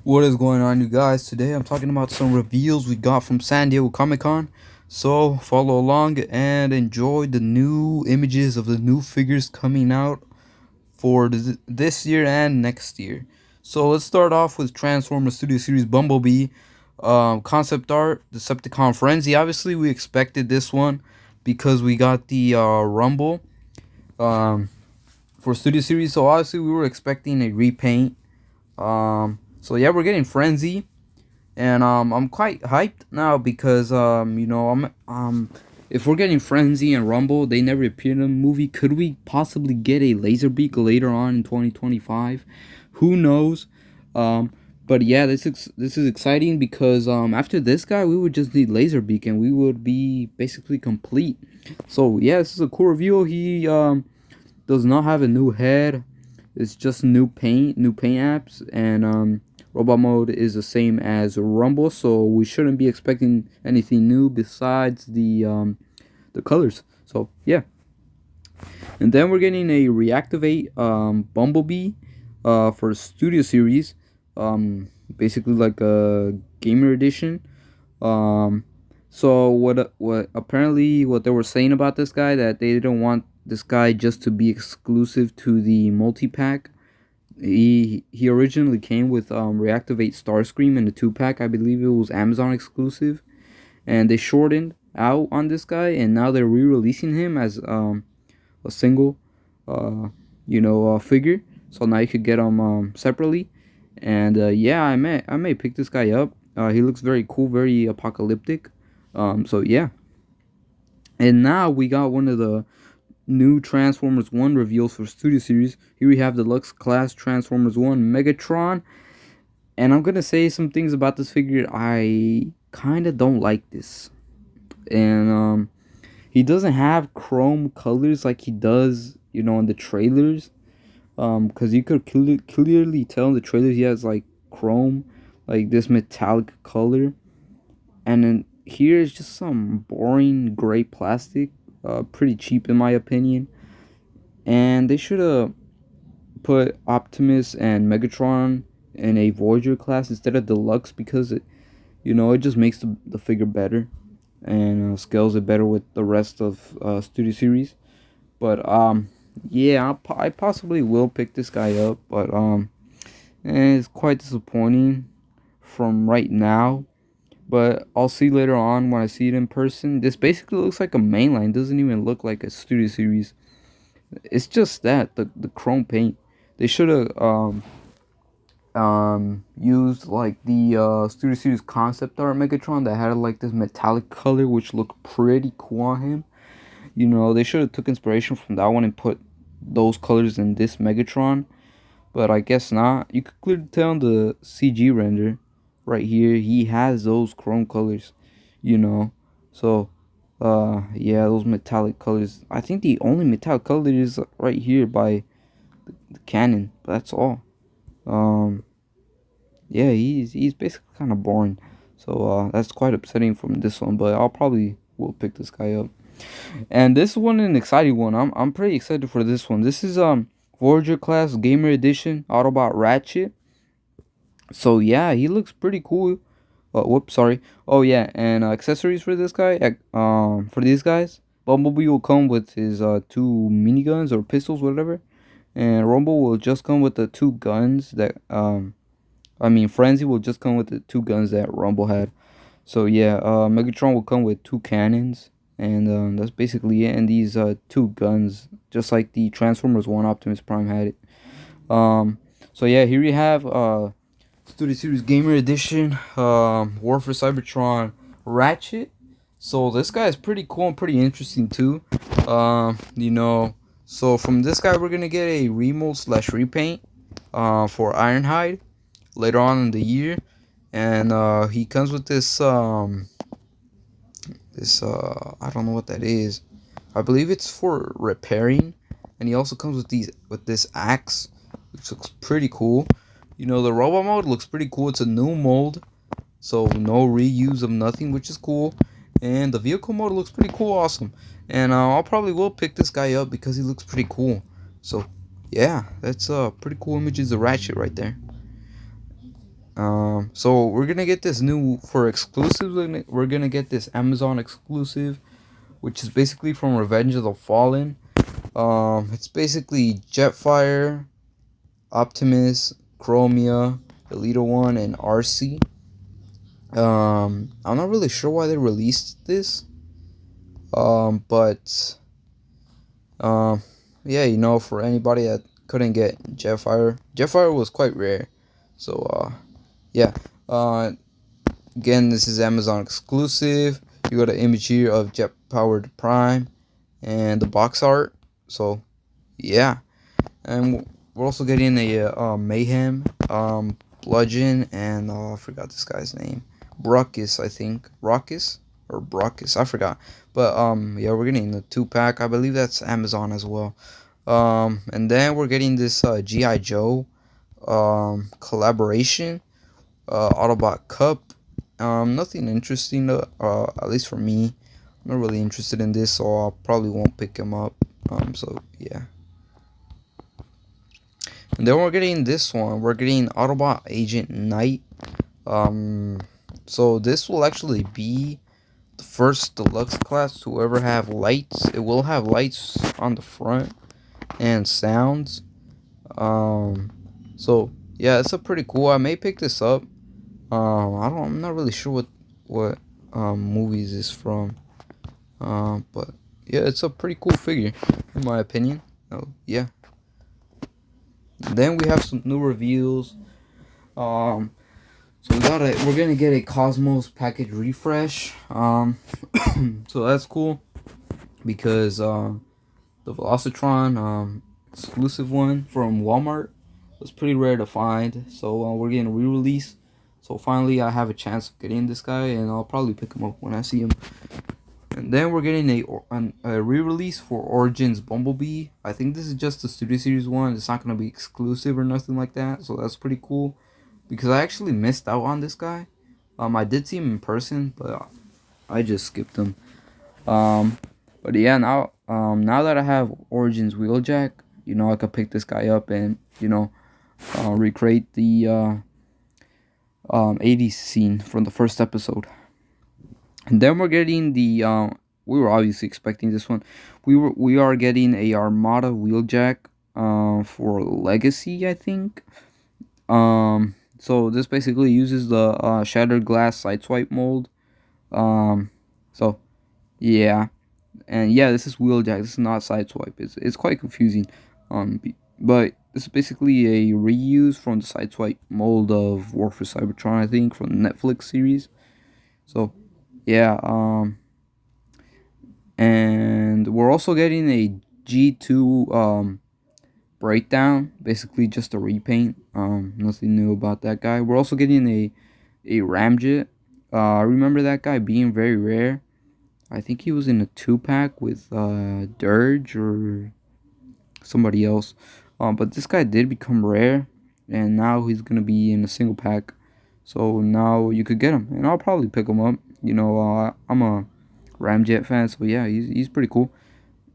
What is going on, you guys? Today I'm talking about some reveals we got from San Diego Comic-Con. So follow along and enjoy the new images of the new figures coming out for this year and next year. So let's start off with Transformers Studio Series Bumblebee concept art, Decepticon Frenzy. Obviously, we expected this one because we got the Rumble um, for Studio Series. So obviously, we were expecting a repaint. So yeah, we're getting Frenzy. And I'm quite hyped now because if we're getting Frenzy and Rumble, they never appeared in the movie. Could we possibly get a Laserbeak later on in 2025? Who knows? Um, but yeah, this is exciting because after this guy, we would just need Laserbeak and we would be basically complete. So yeah, this is a cool review. He does not have a new head. It's just new paint apps, and robot mode is the same as Rumble, so we shouldn't be expecting anything new besides the colors. So yeah, and then we're getting a reactivate Bumblebee for Studio Series, basically like a gamer edition. Um, so what apparently what they were saying about this guy, that they didn't want this guy just to be exclusive to the multi pack. He originally came with Reactivate Starscream in the 2-pack. I believe it was Amazon exclusive, and they shortened out on this guy, and now they're re-releasing him as a single, figure. So now you could get him separately, and yeah, I may pick this guy up. He looks very cool, very apocalyptic. So yeah, and now we got one of the new Transformers 1 reveals for Studio Series. Here we have Deluxe Class Transformers 1 Megatron. And I'm going to say some things about this figure. I kind of don't like this. And he doesn't have chrome colors like he does, in the trailers. Because you could clearly tell in the trailers he has like chrome, like this metallic color. And then here is just some boring gray plastic. Pretty cheap in my opinion. And they should have put Optimus and Megatron in a Voyager class instead of Deluxe, because it just makes the figure better and scales it better with the rest of Studio Series. But yeah, I possibly will pick this guy up, but it's quite disappointing from right now. But I'll see later on when I see it in person. This basically looks like a mainline. Doesn't even look like a Studio Series. It's just that the chrome paint. They should have used like the Studio Series concept art Megatron that had like this metallic color, which looked pretty cool on him. They should have took inspiration from that one and put those colors in this Megatron, but I guess not. You could clearly tell in the CG render right here he has those chrome colors, you know. So yeah, those metallic colors. I think the only metallic color is right here by the cannon, but that's all. Um yeah, he's basically kind of boring. So that's quite upsetting from this one, but I'll probably will pick this guy up. And this one an exciting one. I'm pretty excited for this one. This is Voyager class gamer edition Autobot Ratchet. So yeah, he looks pretty cool. Whoops, sorry. Oh yeah, and accessories for this guy. For these guys, Bumblebee will come with his two miniguns or pistols, whatever, and Rumble will just come with the two guns that Frenzy will just come with the two guns that Rumble had. So yeah, Megatron will come with two cannons, and that's basically it. And these two guns, just like the Transformers One Optimus Prime had it. So yeah, here we have Studio Series Gamer Edition, War for Cybertron Ratchet. So this guy is pretty cool and pretty interesting too. So from this guy we're gonna get a remold slash repaint for Ironhide later on in the year, and he comes with this I don't know what that is. I believe it's for repairing, and he also comes with this axe, which looks pretty cool. The robot mode looks pretty cool. It's a new mold, so no reuse of nothing, which is cool. And the vehicle mode looks pretty cool, awesome. And I'll probably will pick this guy up because he looks pretty cool. So yeah, that's pretty cool images of Ratchet right there. So we're gonna get this new for exclusives. We're gonna get this Amazon exclusive, which is basically from Revenge of the Fallen. It's basically Jetfire, Optimus, Chromia, Elita One, and RC. I'm not really sure why they released this. But um, yeah, for anybody that couldn't get Jetfire, Jetfire was quite rare. So yeah. Uh, Again, this is Amazon exclusive. You got an image here of Jet Powered Prime and the box art. So yeah, and we're also getting a Mayhem, Bludgeon, and I forgot this guy's name. Bruckus, I think. Rockus or Bruckus, I forgot. But yeah, we're getting the 2-pack. I believe that's Amazon as well. And then we're getting this GI Joe collaboration, Autobot Cup. Nothing interesting, at least for me. I'm not really interested in this, so I probably won't pick him up. So yeah. And then we're getting this one. We're getting Autobot Agent Knight. Um, so this will actually be the first deluxe class to ever have lights. It will have lights on the front and sounds. So yeah, it's a pretty cool. I may pick this up. I'm not really sure what movies is from. But yeah, it's a pretty cool figure in my opinion. Oh yeah. Then we have some new reveals. Um, so we're gonna get a Cosmos package refresh. So that's cool because the Velocitron exclusive one from Walmart was pretty rare to find. So we're getting a re-release. So finally, I have a chance of getting this guy, and I'll probably pick him up when I see him. And then we're getting a re-release for Origins Bumblebee. I think this is just the Studio Series one. It's not going to be exclusive or nothing like that. So that's pretty cool. Because I actually missed out on this guy. I did see him in person, but I just skipped him. But yeah, now that I have Origins Wheeljack, I could pick this guy up and, recreate the 80s scene from the first episode. And then we're getting the we were obviously expecting this one. We are getting a Armada Wheeljack for Legacy, I think. So this basically uses the shattered glass sideswipe mold. So yeah, and yeah, this is Wheeljack. This is not sideswipe. It's quite confusing. But this is basically a reuse from the sideswipe mold of War for Cybertron, I think, from the Netflix series. So yeah, and we're also getting a G2 breakdown, basically just a repaint. Nothing new about that guy. We're also getting a Ramjet. I remember that guy being very rare. I think he was in a 2-pack with Dirge or somebody else. But this guy did become rare, and now he's gonna be in a single pack. So now you could get him, and I'll probably pick him up. I'm a Ramjet fan, so yeah, he's pretty cool.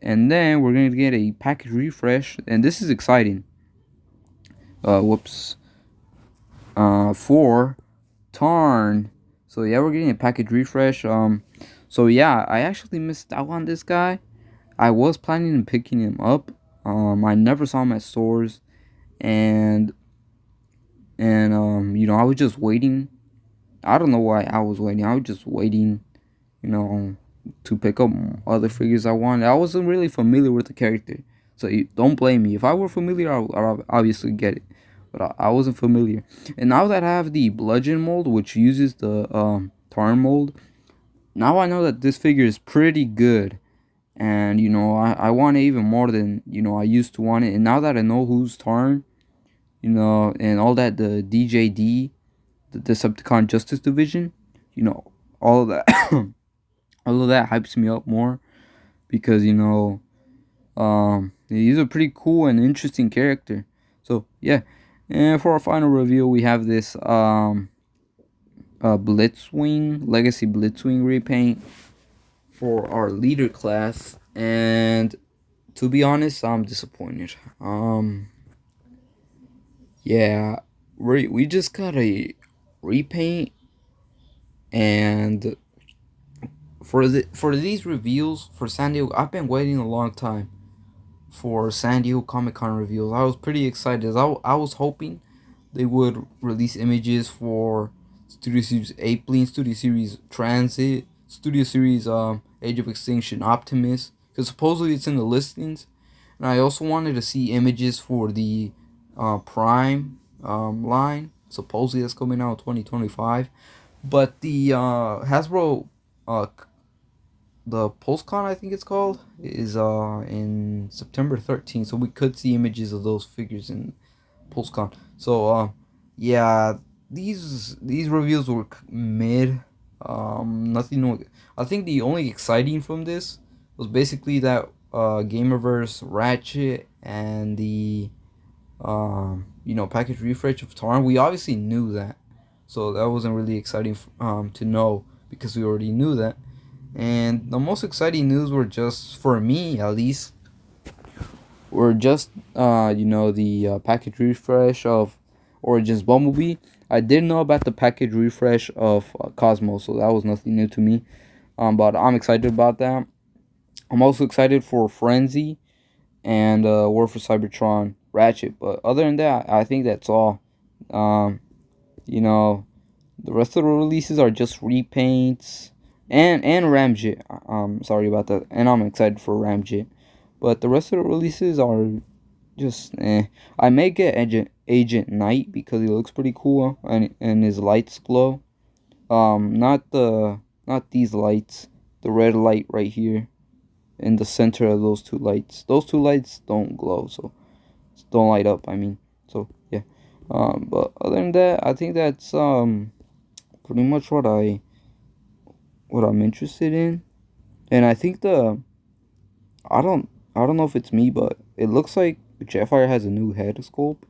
And then we're gonna get a package refresh, and this is exciting. Whoops. For Tarn. So yeah, we're getting a package refresh. So yeah, I actually missed out on this guy. I was planning on picking him up. I never saw him at stores, and I was just waiting. I don't know why I was waiting. I was just waiting, to pick up other figures I wanted. I wasn't really familiar with the character, so don't blame me. If I were familiar, I'll obviously get it, but I wasn't familiar. And now that I have the Bludgeon mold, which uses the Tarn mold, now I know that this figure is pretty good. And I want it even more than I used to want it. And now that I know who's Tarn, and all that, the DJD, the Decepticon Justice Division, all of that, all of that hypes me up more because he's a pretty cool and interesting character. So yeah, and for our final review, we have this Blitzwing Legacy Blitzwing repaint for our leader class, and to be honest, I'm disappointed. Yeah, we just got a repaint. And for these reveals for San Diego, I've been waiting a long time for San Diego Comic Con reveals. I was pretty excited. I was hoping they would release images for Studio Series Apeling, Studio Series Transit, Studio Series Age of Extinction Optimus, because supposedly it's in the listings. And I also wanted to see images for the Prime line. Supposedly that's coming out in 2025. But the Hasbro, uh, the PulseCon, I think it's called, is in September 13th. So we could see images of those figures in PulseCon. So yeah, these reviews were mid. Nothing. I think the only exciting from this was basically that Gamerverse Ratchet and the package refresh of Tarn. We obviously knew that, so that wasn't really exciting to know because we already knew that. And the most exciting news were just for me at least were just the package refresh of Origins Bumblebee. I did know about the package refresh of Cosmos, so that was nothing new to me. But I'm excited about that. I'm also excited for Frenzy and War for Cybertron Ratchet. But other than that, I think that's all. Um, you know, the rest of the releases are just repaints and Ramjet. Sorry about that. And I'm excited for Ramjet. But the rest of the releases are just eh. I may get Agent Knight because he looks pretty cool and his lights glow. Not these lights. The red light right here in the center of those two lights. Those two lights don't glow, so don't light up. I mean, so yeah. But other than that, I think that's pretty much what I'm interested in. And I think I don't I don't know if it's me, but it looks like Jetfire has a new head sculpt.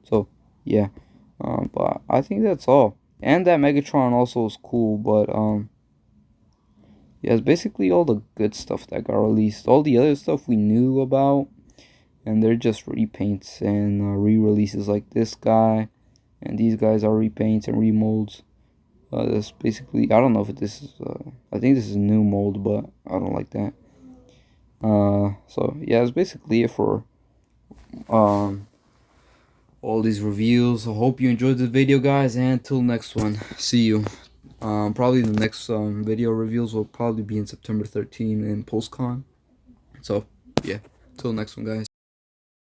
So yeah. But I think that's all. And that Megatron also is cool, but yeah, it's basically all the good stuff that got released. All the other stuff we knew about, and they're just repaints and re-releases like this guy, and these guys are repaints and remolds. That's basically, I don't know if this is I think this is a new mold, but I don't like that. So yeah, it's basically it for um all these reviews. I hope you enjoyed the video, guys, and until next one, see you. Probably the next video reviews will probably be in September 13 in PulseCon. So yeah, till next one, guys.